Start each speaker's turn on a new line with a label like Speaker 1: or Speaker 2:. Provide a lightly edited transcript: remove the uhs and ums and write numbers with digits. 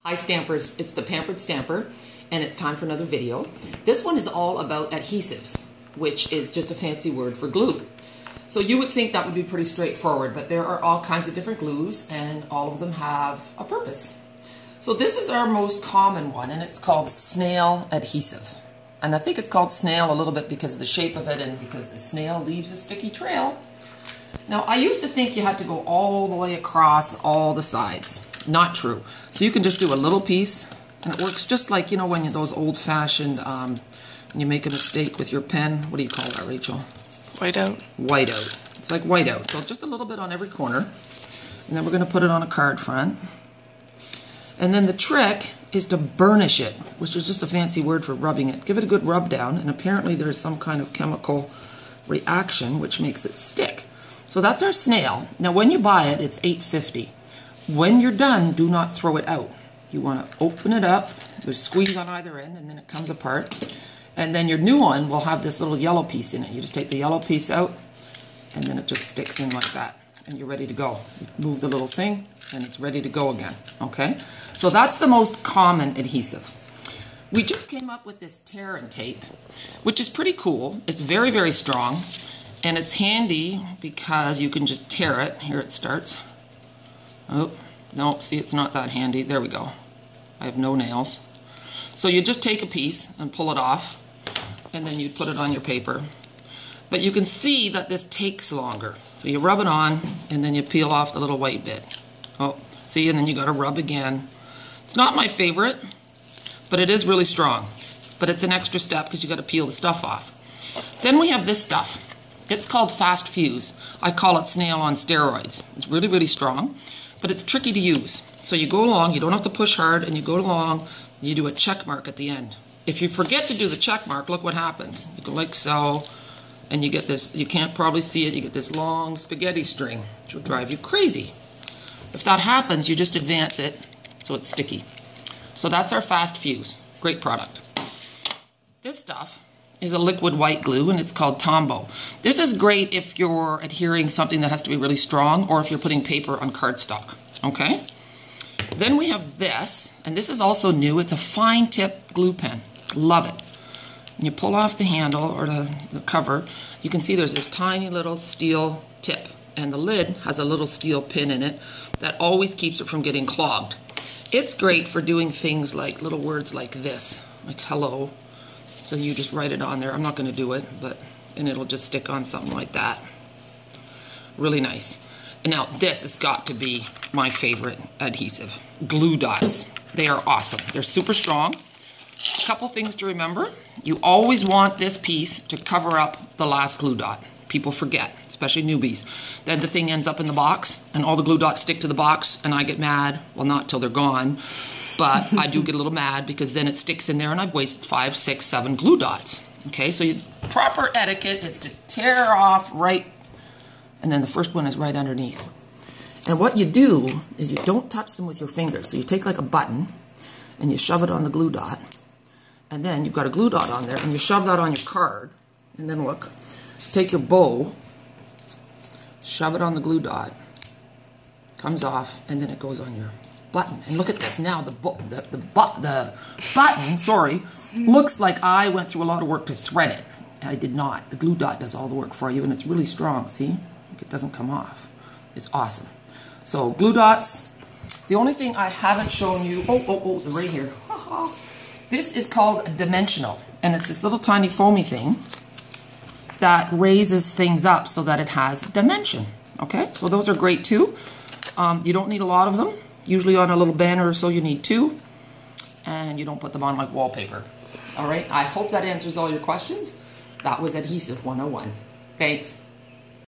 Speaker 1: Hi Stampers, it's the Pampered Stamper, and it's time for another video. This one is all about adhesives, which is just a fancy word for glue. So you would think that would be pretty straightforward, but there are all kinds of different glues, and all of them have a purpose. So this is our most common one, and it's called Snail Adhesive. And I think it's called snail a little bit because of the shape of it and because the snail leaves a sticky trail. Now, I used to think you had to go all the way across all the sides. Not true. So you can just do a little piece, and it works just like, you know, when those old-fashioned, when you make a mistake with your pen. What do you call that, Rachel?
Speaker 2: Whiteout.
Speaker 1: Whiteout. It's like whiteout. So just a little bit on every corner. And then we're going to put it on a card front. And then the trick is to burnish it, which is just a fancy word for rubbing it. Give it a good rub down, and apparently there's some kind of chemical reaction which makes it stick. So that's our snail. Now when you buy it, it's $8.50. When you're done, do not throw it out. You want to open it up, there's squeeze on either end, and then it comes apart. And then your new one will have this little yellow piece in it. You just take the yellow piece out, and then it just sticks in like that. And you're ready to go. You move the little thing, and it's ready to go again, okay? So that's the most common adhesive. We just came up with this tear and tape, which is pretty cool. It's very, very strong, and it's handy because you can just tear it. Here it starts. Oh, no, see, it's not that handy. There we go. I have no nails. So you just take a piece and pull it off, and then you put it on your paper. But you can see that this takes longer. So you rub it on, and then you peel off the little white bit. Oh, see, and then you got to rub again. It's not my favorite, but it is really strong. But it's an extra step because you got to peel the stuff off. Then we have this stuff. It's called Fast Fuse. I call it snail on steroids. It's really, really strong, but it's tricky to use. So you go along, you don't have to push hard, and you go along, and you do a check mark at the end. If you forget to do the check mark, look what happens. You go like so, and you get this, you can't probably see it, you get this long spaghetti string, which will drive you crazy. If that happens, you just advance it so it's sticky. So that's our Fast Fuse. Great product. This stuff is a liquid white glue, and it's called Tombow. This is great if you're adhering something that has to be really strong, or if you're putting paper on cardstock, okay? Then we have this, and this is also new. It's a fine tip glue pen. Love it. And you pull off the handle, or the cover, you can see there's this tiny little steel tip, and the lid has a little steel pin in it that always keeps it from getting clogged. It's great for doing things like little words like this, like hello. So you just write it on there. I'm not going to do it, and it'll just stick on something like that. Really nice. And now this has got to be my favorite adhesive. Glue dots. They are awesome. They're super strong. A couple things to remember. You always want this piece to cover up the last glue dot. People forget, especially newbies. Then the thing ends up in the box, and all the glue dots stick to the box, and I get mad. Well, not till they're gone, but I do get a little mad because then it sticks in there, and I've wasted 5, 6, 7 glue dots. Okay, so proper etiquette is to tear off right, and then the first one is right underneath. And what you do is you don't touch them with your fingers. So you take like a button, and you shove it on the glue dot, and then you've got a glue dot on there, and you shove that on your card, and then look. Take your bow, shove it on the glue dot, comes off, and then it goes on your button. And look at this now. The button, sorry, looks like I went through a lot of work to thread it. I did not. The glue dot does all the work for you, and it's really strong. See, it doesn't come off. It's awesome. So glue dots. The only thing I haven't shown you. Oh, right here. This is called dimensional, and it's this little tiny foamy thing that raises things up so that it has dimension. Okay, so those are great too. You don't need a lot of them. Usually on a little banner or so you need 2, and you don't put them on like wallpaper. All right, I hope that answers all your questions. That was Adhesive 101. Thanks.